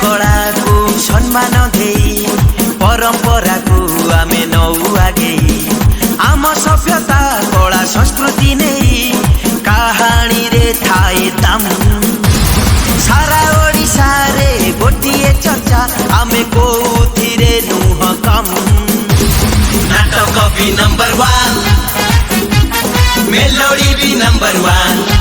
कला को सम्मान देई परंपरा को आमे नौ आगे आम सभ्यता कला संस्कृति नहीं कहानी रे थाए दाम सारा ओडिशा रे गोटिए चर्चा आमे कोथिरे नुह कम नाटक भी नंबर 1 मेलोडी भी नंबर 1